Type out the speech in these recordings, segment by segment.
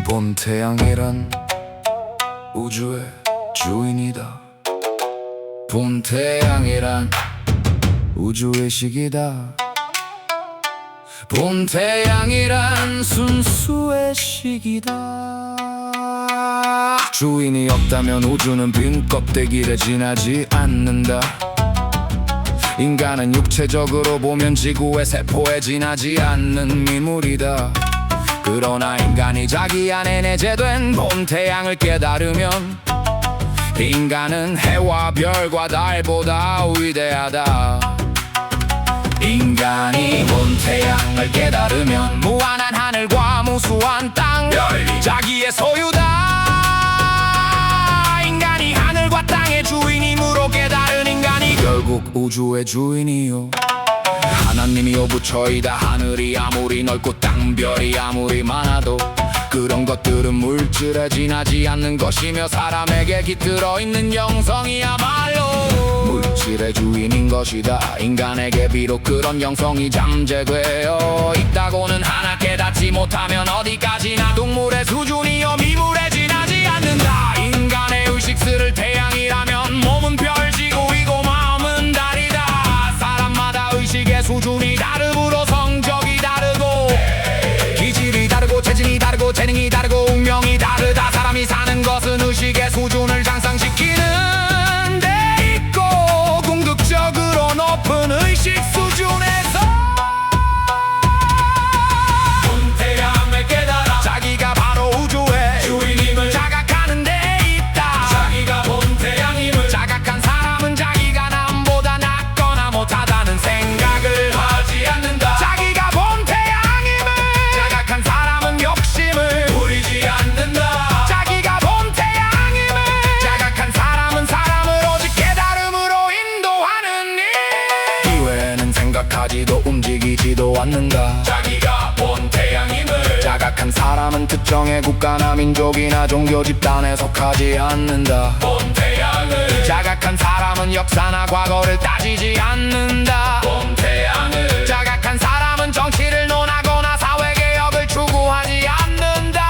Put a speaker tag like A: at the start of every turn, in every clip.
A: 본태양이란 우주의 주인이다. 본태양이란 우주의 식이다. 본태양이란 순수의 식이다. 주인이 없다면 우주는 빈 껍데기를 지나지 않는다. 인간은 육체적으로 보면 지구의 세포에 지나지 않는 미물이다. 그러나 인간이 자기 안에 내재된 본태양을 깨달으면 인간은 해와 별과 달보다 위대하다. 인간이 본태양을 깨달으면 무한한 하늘과 무수한 땅, 별이 자기의 소유다. 인간이 하늘과 땅의 주인임으로 깨달은 인간이 결국 우주의 주인이요 하나님이요 부처이다. 하늘이 아무리 넓고 땅별이 아무리 많아도 그런 것들은 물질에 지나지 않는 것이며 사람에게 깃들어 있는 영성이야말로 물질의 주인인 것이다. 인간에게 비록 그런 영성이 잠재되어 있다고는 하나 깨닫지 못하면 어디까지나 동물의 수준이요 미물에 지나지 않는다. 인간의 의식스를 태양이라면 몸은 별 지구이고 마음은 달이다. 사람마다 의식의 수준이 다르므로 성적이 다르고 기질이 다르고 체질이 다르고 재능이 다르고 운명이 다르다. 사람이 사는 것은 의식의 수준을 향상시키는 데 있고 궁극적으로 높은 의식 수준에서 본태양을 깨달아 자기가 바로 우주의 주인임을 자각하는 데 있다. 자기가 본태양임을 자각한 사람은 자기가 남보다 낫거나 못하다는 생각을 하지 않는다. 자기가 본태양임을 자각한 사람은 욕심을 부리지 않는다. 자기가 본태양임을 자각한 사람은 사람을 오직 깨달음으로 인도하는 일 이외에는 생각하지도 움직이지도 않는다. 자기가 본태양임을 자각한 사람은 특정의 국가나 민족이나 종교 집단에 속하지 않는다. 본태양을 자각한 사람은 역사나 과거를 따지지 않는다. 본태양을 자각한 사람은 정치를 논하거나 사회개혁을 추구하지 않는다.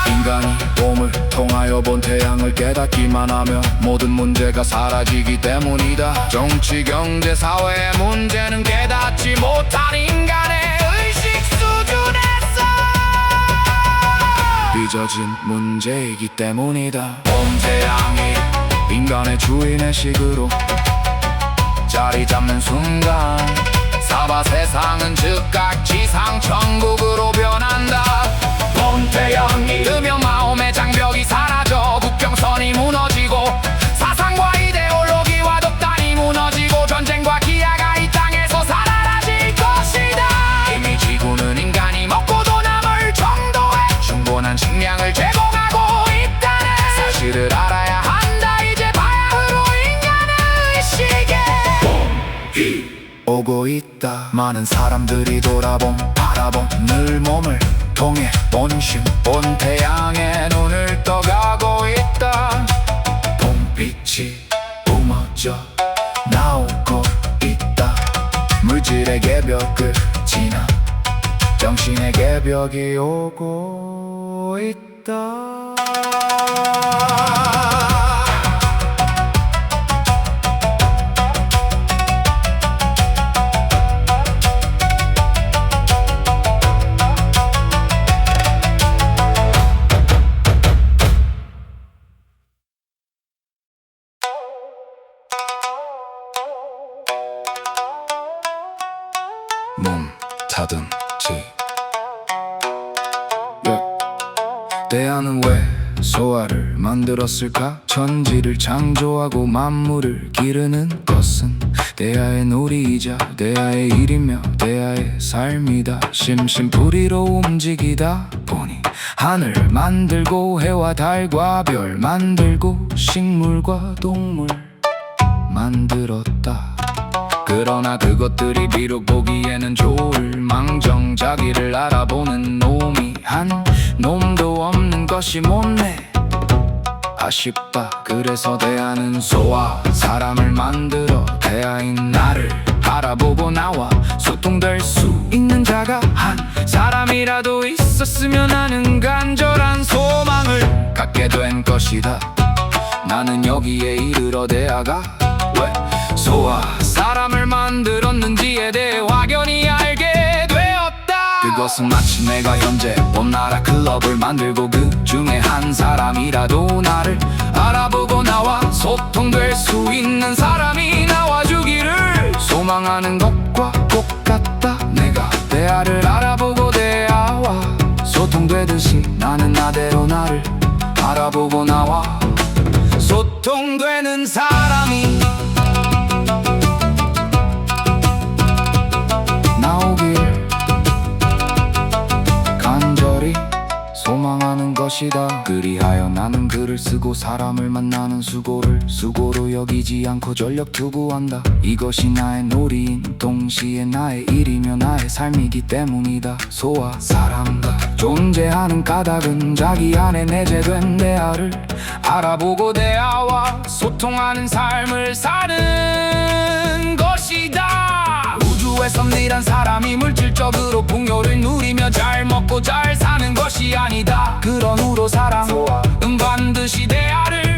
A: 인간이 몸을 통하여 본태양을 깨닫기만 하면 모든 문제가 사라지기 때문이다. 정치, 경제, 사회의 문제는 깨닫지 못한 인간의 의식 수준에서 빚어진 문제이기 때문이다. 본태양이 인간의 주인의 식으로 자리 잡는 순간 사바 세상은 즉각 지상 천국으로 변한다. 본태양이 뜨면 마음의 장벽이 사라져 국경선이 무너지고 사상과 이데올로기와 독단이 무너지고 전쟁과 기아가 이 땅에서 사라질 것이다. 이미 지구는 인간이 먹고도 남을 정도의 충분한 식량을 제공하고 있다는 사실을 알아야 한다. 이제 바야흐로 인간의 의식에 오고 있다. 많은 사람들이 바라본 늘 몸을 통해 본심 본태양의 눈을 떠가고 있다. 봄빛이 뿜어져 나오고 있다. 물질의 개벽을 지나 정신의 개벽이 오고 있다. 몸 다듬지 대하는 왜 소화를 만들었을까? 천지를 창조하고 만물을 기르는 것은 대하의 놀이이자 대하의 일이며 대하의 삶이다. 심심풀이로 움직이다 보니 하늘 만들고 해와 달과 별 만들고 식물과 동물 만들었다. 그러나 그것들이 비록 보기에는 좋을 망정 자기를 알아보는 놈이 한 놈도 없는 것이 못내 아쉽다. 그래서 대하는 소와 사람을 만들어 대하인 나를 알아보고 나와 소통될 수 있는 자가 한 사람이라도 있어. 있었으면 하는 간절한 소망을 갖게 된 것이다. 나는 여기에 이르러 대하가 왜 소와 사람을 만들었는지에 대해 확연히 알게 되었다. 그것은 마치 내가 현재 본 나라 클럽을 만들고 그 중에 한 사람이라도 나를 알아보고 나와 소통될 수 있는 사람이 나와주기를 소망하는 것과 똑같다. 내가 대하를 알아보고 대하와 소통되듯이 나는 나대로 나를 알아보고 나와 소통되는 사람이 나오길 간절히 소망하는 것이다. 그리하여 나는 글을 쓰고 사람을 만나는 수고로 여기지 않고 전력 투구한다. 이것이 나의 놀이인 동시에 나의 일이며 나의 삶이기 때문이다. 소와 사람과 존재하는 까닭은 자기 안에 내재된 대하를 알아보고 대하와 소통하는 삶을 사는 것이다. 우주의 섭리란 사람이 물질적으로 풍요를 누리며 잘 먹고 잘 사는 것이 아니다. 그런 우로 사람은 반드시 대하를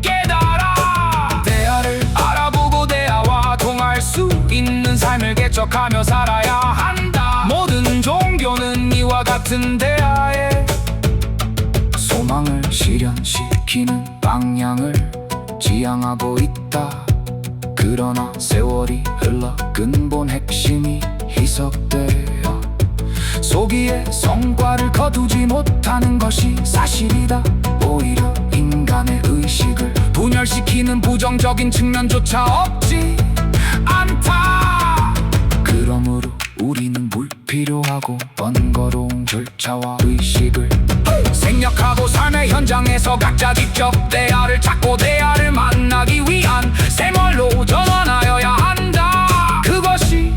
A: 깨달아 대하를 알아보고 대하와 통할 수 있는 삶을 개척하며 살아야 한다. 모든 종교는 이와 같은 대하에 소망을 실현시키는 방향을 지향하고 있다. 그러나 세월이 흘러 근본 핵심이 희석되어 소기에 성과를 거두지 못하는 것이 사실이다. 오히려 인간의 의식을 분열시키는 부정적인 측면조차 없지 않다. 그러므로 우리는 불필요하고 번거로운 절차와 의식을 생략하고 삶의 현장에서 각자 직접 대하를 찾고 대하를 만나기 위한 생활로 전환하여야 한다. 그것이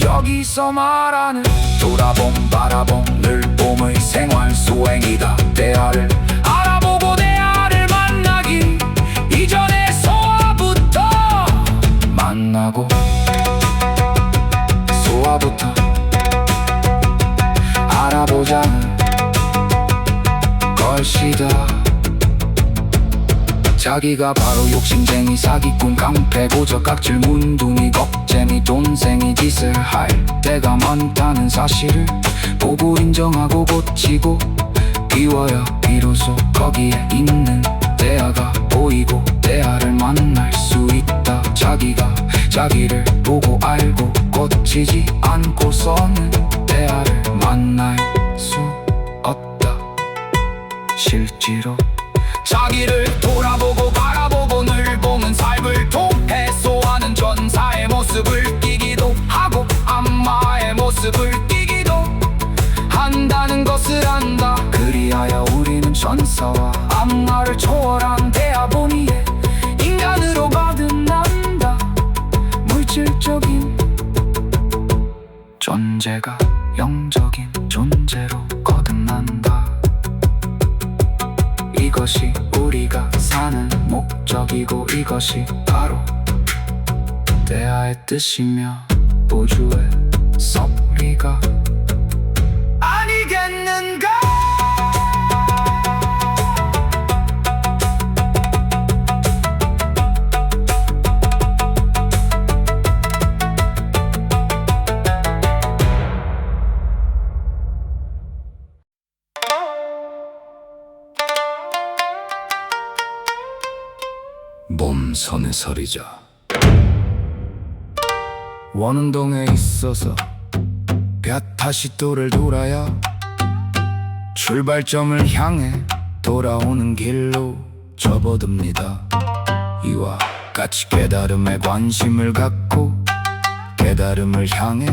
A: 여기서 말하는 돌아봄 바라봄 늘봄의 생활 수행이다. 대하를 알아보고 대하를 만나기 이전에 소화부터 만나고 소화부터 알아보자는 것이다. 자기가 바로 욕심쟁이 사기꾼 깡패 고적 각질 문둥이 겁쟁이 돈생이 짓을 할 때가 많다는 사실을 보고 인정하고 고치고 비워야 비로소 거기에 있는 대하가 보이고 대하를 만날 수 있다. 자기가 자기를 보고 알고 고치지 않고서는 대하를 만날 수 없다. 실제로 자기를 돌아보고 바라보고 늘 보는 삶을 통해 소화는 전사의 모습을 띠기도 하고 악마의 모습을 띠기도 한다는 것을 안다. 그리하여 우리는 전사와 악마를 초월한 대하보니에 인간으로 거듭난다. 물질적인 존재가 영적인 존재로 거듭난다. 이것이 우리가 사는 목적이고 이것이 바로 대하의 뜻이며 우주의 섭리가 아니겠는가? 몸선에 서리자 원운동에 있어서 볕다시 또를 돌아야 출발점을 향해 돌아오는 길로 접어듭니다. 이와 같이 깨달음에 관심을 갖고 깨달음을 향해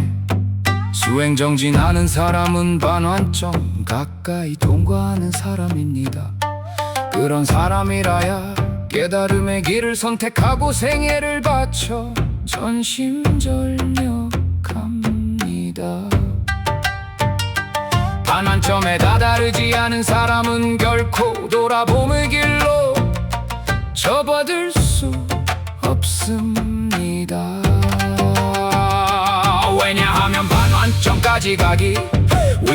A: 수행정진하는 사람은 반환점 가까이 통과하는 사람입니다. 그런 사람이라야 깨달음의 길을 선택하고 생애를 바쳐 전심전력합니다. 반환점에 다다르지 않은 사람은 결코 돌아봄의 길로 접어들 수 없습니다. 왜냐하면 반환점까지 가기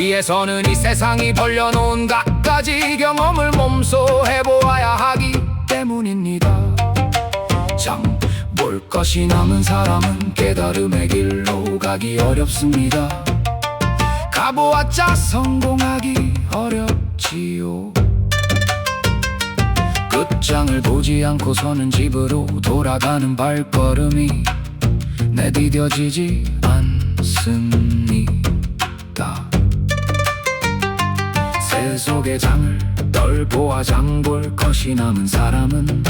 A: 위에서는 이 세상이 벌려놓은 갖가지 경험을 몸소 해보아야 하기 때문입니다. 참 볼 것이 남은 사람은 깨달음의 길로 가기 어렵습니다. 가보았자 성공하기 어렵지요. 끝장을 보지 않고서는 집으로 돌아가는 발걸음이 내디뎌지지 않습니다. 세속의 장을 널보아 장볼 것이 남은 사람은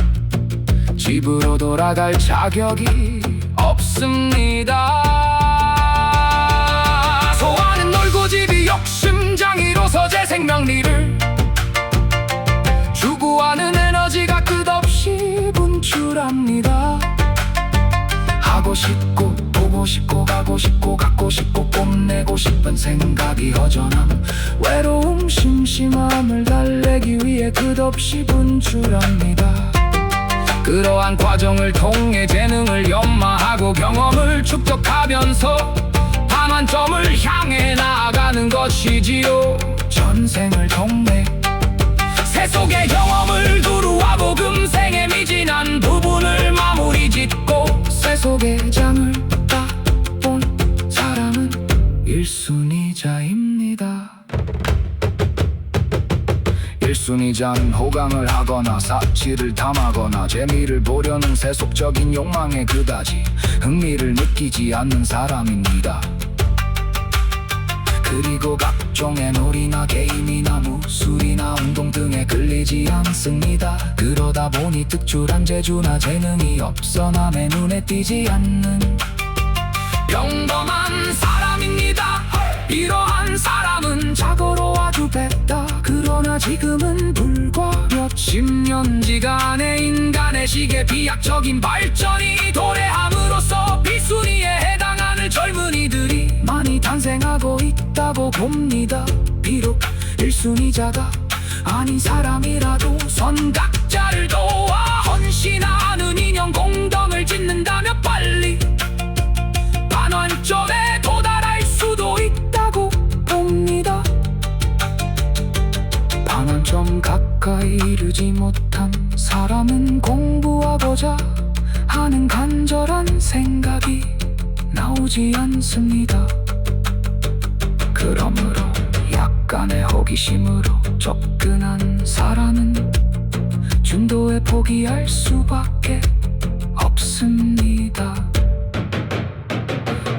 A: 집으로 돌아갈 자격이 없습니다. 소화는 놀고 집이 욕심장이로서 제 생명리를 추구하는 에너지가 끝없이 분출합니다. 하고 싶고 보고 싶고 가고 싶고 갖고 싶고 뽐내고 싶은 생각이 허전함, 외로움, 심심함을 달래기 위해 끝없이 분출합니다. 그러한 과정을 통해 재능을 연마하고 경험을 축적하면서 반환점을 향해 나아가는 것이지요. 전생을 통해 세속의 경험을 두루하고 금생의 미진한 부분을 마무리 짓고 세속의 장을 따본 사람은 1순위자입니다. 1순위자는 호강을 하거나 사치를 탐하거나 재미를 보려는 세속적인 욕망에 그다지 흥미를 느끼지 않는 사람입니다. 그리고 각종의 놀이나 게임이나 무술이나 운동 등에 끌리지 않습니다. 그러다 보니 특출한 재주나 재능이 없어 남의 눈에 띄지 않는 평범한 사람입니다. 이러한 사람은 자고로 아주 뱉다. 그러나 지금은 불과 몇십 년지간의 인간의 시계 비약적인 발전이 도래함으로써 비순위에 해당하는 젊은이들이 많이 탄생하고 있다고 봅니다. 비록 1순위자가 아닌 사람이라도 선각자를 도와 헌신하는 인형 공덕을 짓는다면 빨리 반환점에 도달할 수도 있다고 봅니다. 반환점 가까이 이르지 못한 사람은 공부하고자 하는 간절한 생각이 나오지 않습니다. 그러므로 약간의 호기심으로 접근한 사람은 중도에 포기할 수밖에 없습니다.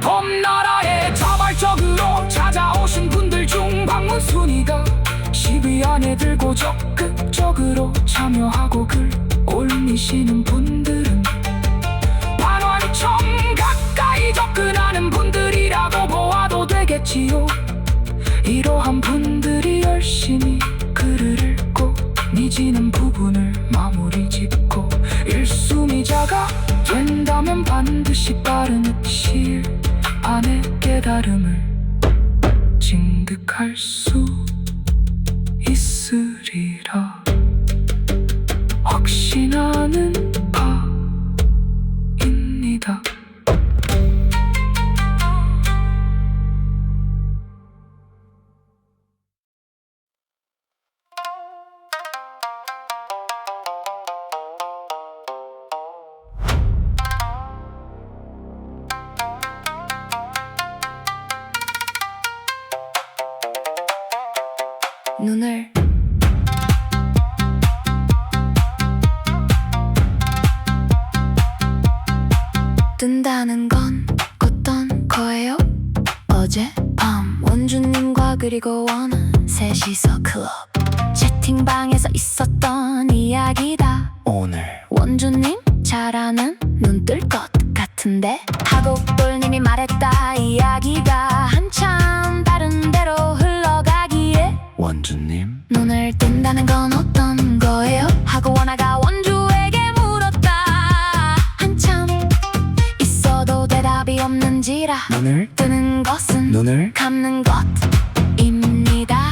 A: 봄나라에 자발적으로 찾아오신 분들 중 방문 순위가 10위 안에 들고 적극적으로 참여하고 글 올리시는 분들은 반환점 가까이 접근하는 분들이라고 보아도 되겠지요. 이러한 분들이 열심히 글을 읽고 미지는 부분을 마무리 짓고 1순위자가 된다면 반드시 빠른 시일 안에 깨달음을 징득할 수 있으리라 확신하는 바입니다.
B: 눈을 뜬다는 건 어떤 거예요? 어젯밤 원주님과 그리고 원 셋이서 클럽 채팅방에서 있었던 이야기다.
A: 오늘
B: 원주님 잘하는 눈 뜰 것 같은데 하고 똘님이 말했다. 이야기가 한참 다른 데로 흘러가기에
A: 원주님
B: 눈을 뜬다는 건 어떤 거예요? 하고 원아가 원주에게 물었다. 한참 있어도 대답이 없는지라
A: 눈을
B: 뜨는 것은
A: 눈을
B: 감는 것입니다.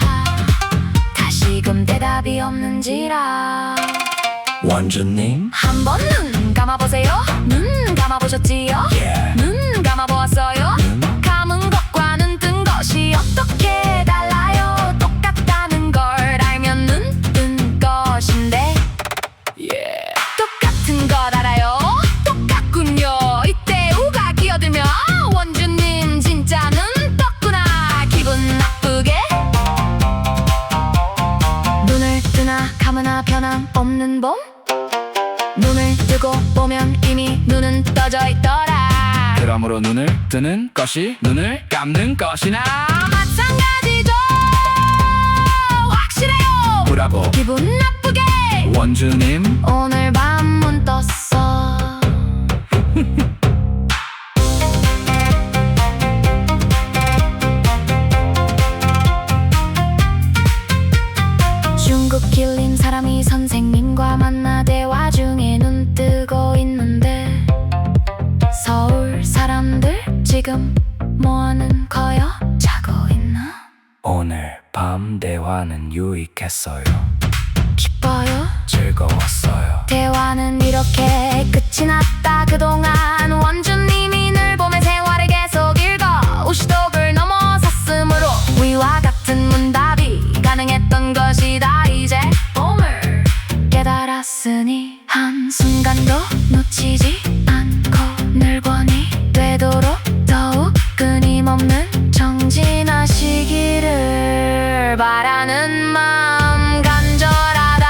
B: 다시금 대답이 없는지라
A: 원주님
B: 한번 눈 감아보세요. 눈 감아보셨지요?
A: Yeah.
B: 눈 감아보았어요.
A: 눈
B: 감은 것과 눈 뜬 것이 어떻게 달라? 없는 봄. 눈을 뜨고 보면 이미 눈은 떠져 있더라.
A: 그러므로 눈을 뜨는 것이 눈을 감는 것이나
B: 마찬가지죠. 확실해요.
A: 브라보
B: 기분 나쁘게
A: 원주님.
B: 오늘 밤문 떴어. 중국 길린 사람이 선생님과 만나 대화 중에 눈 뜨고 있는데, 서울 사람들 지금 뭐하는 거요? 자고 있나?
A: 오늘 밤 대화는 유익했어요.
B: 기뻐요?
A: 즐거웠어요.
B: 대화는 이렇게 끝이 났다. 그동안 원주님이 늘 봄의 생활을 계속 읽어 우시독을 넘어섰으므로 위와 같은 문답이 가능했던 것이다. 이제 봄을 깨달았으니 한순간도 놓치지 않고 늘권이 되도록 더욱 끊임없는 정진하시기를 바라는 마음 간절하다.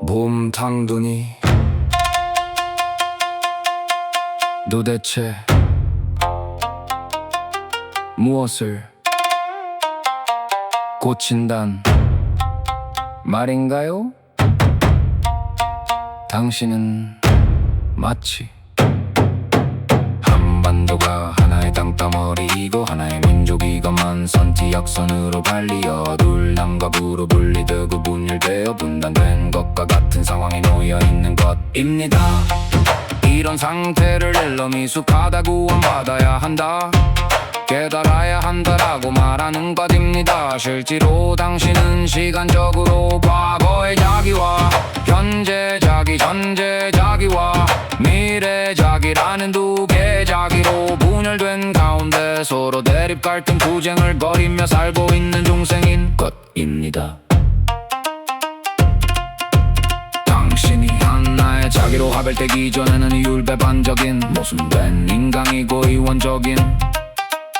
A: 봄탕둥이 도대체 무엇을 고친단 말인가요? 당신은 마치 한반도가 하나의 땅덩어리이고 하나의 민족이건만 선티역선으로 발리어 둘 남과 부로 분리되고 분열되어 분단된 것과 같은 상황에 놓여 있는 것입니다. 이런 상태를 일러 미숙하다 구원받아야 한다, 깨달아야 한다라고 말하는 것입니다. 실제로 당신은 시간적으로 과거의 자기와 현재 자기, 전제 자기와 미래 자기라는 두 개의 자기로 분열된 가운데 서로 대립 갈등 투쟁을 벌이며 살고 있는 중생인 것입니다. 당신이 하나의 자기로 합일되기 전에는 율배반적인 모순된 인간이고 이원적인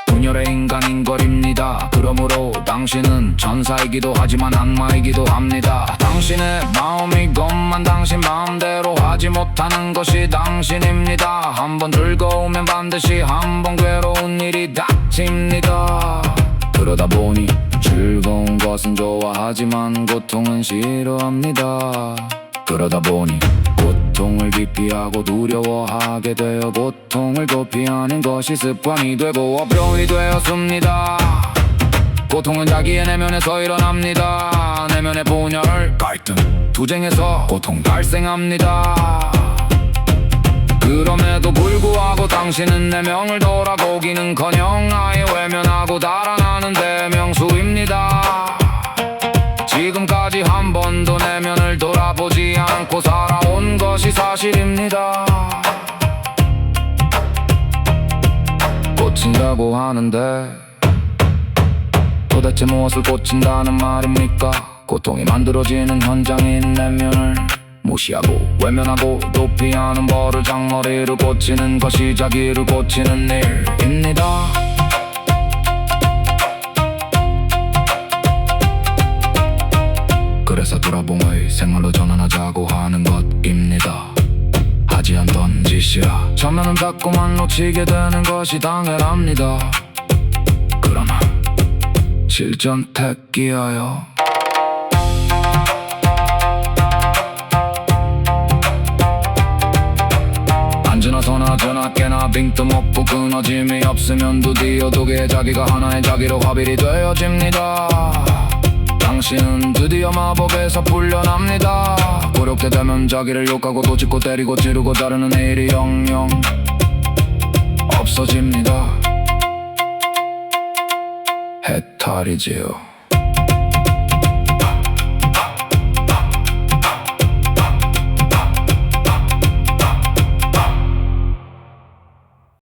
A: 분열의 인간인 것입니다. 그러므로 당신은 천사이기도 하지만 악마이기도 합니다. 당신의 마음이건만 당신 마음대로 하지 못하는 것이 당신입니다. 한번 즐거우면 반드시 한번 괴로운 일이 닥칩니다. 그러다 보니 즐거운 것은 좋아하지만 고통은 싫어합니다. 그러다 보니 고통을 기피하고 두려워하게 되어 고통을 도피하는 것이 습관이 되고 업종이 되었습니다. 고통은 자기의 내면에서 일어납니다. 내면의 분열, 갈등, 투쟁에서 고통 발생합니다. 그럼에도 불구하고 당신은 내면을 돌아보기는커녕 아예 외면하고 달아나는 대명수입니다. 지금까지 한 번도 내면을 돌아보지 않고 살아온 것이 사실입니다. 고친다고 하는데 도대체 무엇을 고친다는 말입니까? 고통이 만들어지는 현장인 내면을 무시하고 외면하고 도피하는 버르장머리를 고치는 것이 자기를 고치는 일입니다. 그래서 돌아봄의 생활로 전환하자고 하는 것입니다. 하지 않던 짓이라 처음에는 자꾸만 놓치게 되는 것이 당연합니다. 그러나 실전택기하여 앉으나 서나 저나 깨나 빈틈없고 끊어짐이 없으면 드디어 두 개의 자기가 하나의 자기로 합일이 되어집니다. 당신은 드디어 마법에서 풀려납니다. 그렇게 되면 자기를 욕하고 또 짚고 때리고 찌르고 자르는 일이 영영 없어집니다. 해탈이지요.